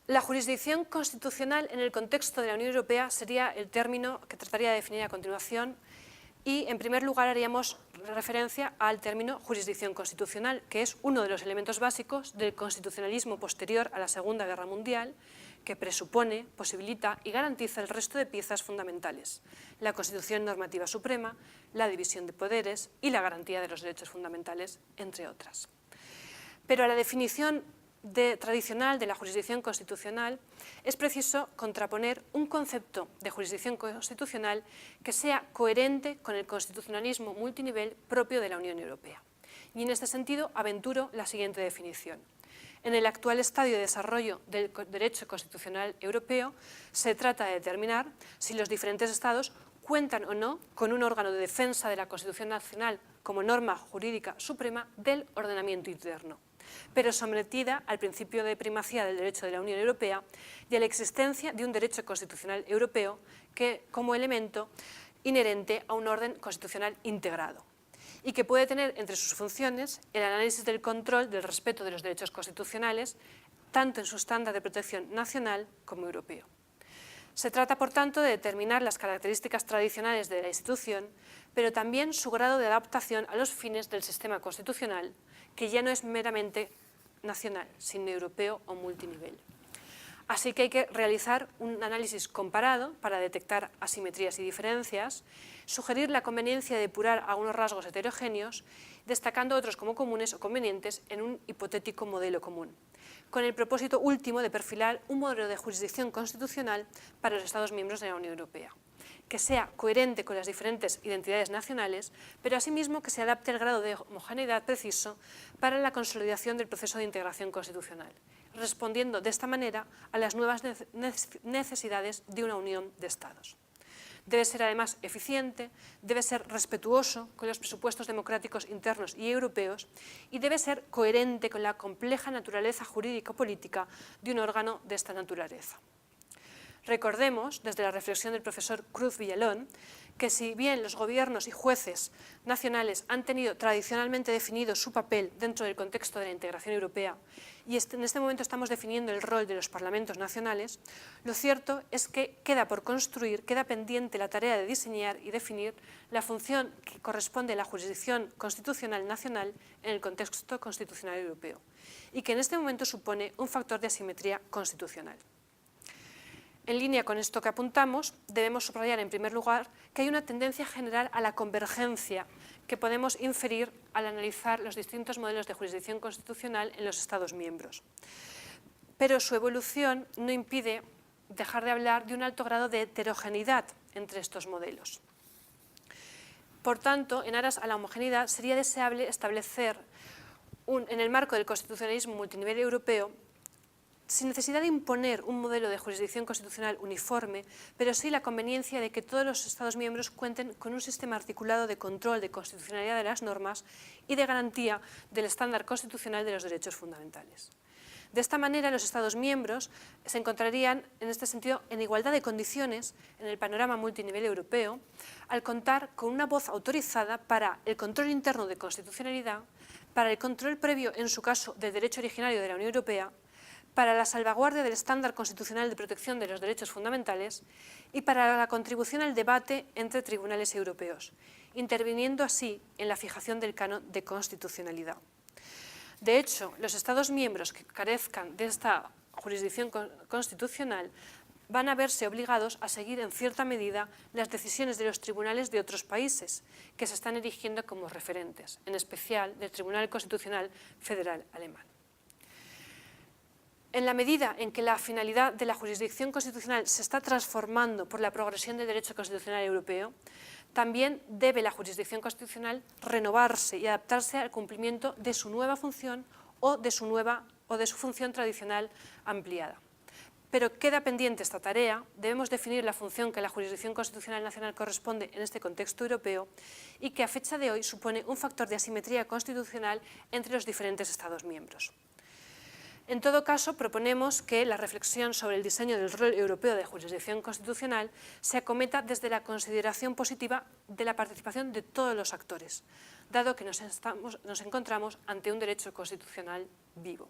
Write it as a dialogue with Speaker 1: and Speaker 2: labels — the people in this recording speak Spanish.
Speaker 1: La jurisdicción constitucional en el contexto de la Unión Europea sería el término que trataría de definir a continuación y, en primer lugar, haríamos referencia al término jurisdicción constitucional, que es uno de los elementos básicos del constitucionalismo posterior a la Segunda Guerra Mundial, que presupone, posibilita y garantiza el resto de piezas fundamentales: la Constitución normativa suprema, la división de poderes y la garantía de los derechos fundamentales, entre otras. Pero a la definición tradicional de la jurisdicción constitucional es preciso contraponer un concepto de jurisdicción constitucional que sea coherente con el constitucionalismo multinivel propio de la Unión Europea. Y en este sentido aventuro la siguiente definición. En el actual estadio de desarrollo del derecho constitucional europeo se trata de determinar si los diferentes Estados cuentan o no con un órgano de defensa de la Constitución nacional como norma jurídica suprema del ordenamiento interno, pero sometida al principio de primacía del derecho de la Unión Europea y a la existencia de un derecho constitucional europeo que, como elemento inherente a un orden constitucional integrado, y que puede tener entre sus funciones el análisis del control del respeto de los derechos constitucionales, tanto en su estándar de protección nacional como europeo. Se trata, por tanto, de determinar las características tradicionales de la institución, pero también su grado de adaptación a los fines del sistema constitucional, que ya no es meramente nacional, sino europeo o multinivel. Así que hay que realizar un análisis comparado para detectar asimetrías y diferencias, sugerir la conveniencia de depurar algunos rasgos heterogéneos, destacando otros como comunes o convenientes en un hipotético modelo común, con el propósito último de perfilar un modelo de jurisdicción constitucional para los Estados miembros de la Unión Europea, que sea coherente con las diferentes identidades nacionales, pero asimismo que se adapte al grado de homogeneidad preciso para la consolidación del proceso de integración constitucional, respondiendo de esta manera a las nuevas necesidades de una unión de Estados. Debe ser además eficiente, debe ser respetuoso con los presupuestos democráticos internos y europeos y debe ser coherente con la compleja naturaleza jurídico-política de un órgano de esta naturaleza. Recordemos, desde la reflexión del profesor Cruz Villalón, que si bien los gobiernos y jueces nacionales han tenido tradicionalmente definido su papel dentro del contexto de la integración europea y en este momento estamos definiendo el rol de los parlamentos nacionales, lo cierto es que queda por construir, queda pendiente la tarea de diseñar y definir la función que corresponde a la jurisdicción constitucional nacional en el contexto constitucional europeo y que en este momento supone un factor de asimetría constitucional. En línea con esto que apuntamos, debemos subrayar en primer lugar que hay una tendencia general a la convergencia que podemos inferir al analizar los distintos modelos de jurisdicción constitucional en los Estados miembros. Pero su evolución no impide dejar de hablar de un alto grado de heterogeneidad entre estos modelos. Por tanto, en aras a la homogeneidad, sería deseable establecer en el marco del constitucionalismo multinivel europeo, sin necesidad de imponer un modelo de jurisdicción constitucional uniforme, pero sí la conveniencia de que todos los Estados miembros cuenten con un sistema articulado de control de constitucionalidad de las normas y de garantía del estándar constitucional de los derechos fundamentales. De esta manera, los Estados miembros se encontrarían, en este sentido, en igualdad de condiciones en el panorama multinivel europeo, al contar con una voz autorizada para el control interno de constitucionalidad, para el control previo, en su caso, del derecho originario de la Unión Europea, para la salvaguardia del estándar constitucional de protección de los derechos fundamentales y para la contribución al debate entre tribunales europeos, interviniendo así en la fijación del canon de constitucionalidad. De hecho, los Estados miembros que carezcan de esta jurisdicción constitucional van a verse obligados a seguir en cierta medida las decisiones de los tribunales de otros países que se están erigiendo como referentes, en especial del Tribunal Constitucional Federal Alemán. En la medida en que la finalidad de la jurisdicción constitucional se está transformando por la progresión del derecho constitucional europeo, también debe la jurisdicción constitucional renovarse y adaptarse al cumplimiento de su nueva función o de su función tradicional ampliada. Pero queda pendiente esta tarea, debemos definir la función que la jurisdicción constitucional nacional corresponde en este contexto europeo y que a fecha de hoy supone un factor de asimetría constitucional entre los diferentes Estados miembros. En todo caso, proponemos que la reflexión sobre el diseño del rol europeo de jurisdicción constitucional se acometa desde la consideración positiva de la participación de todos los actores, dado que nos encontramos ante un derecho constitucional vivo.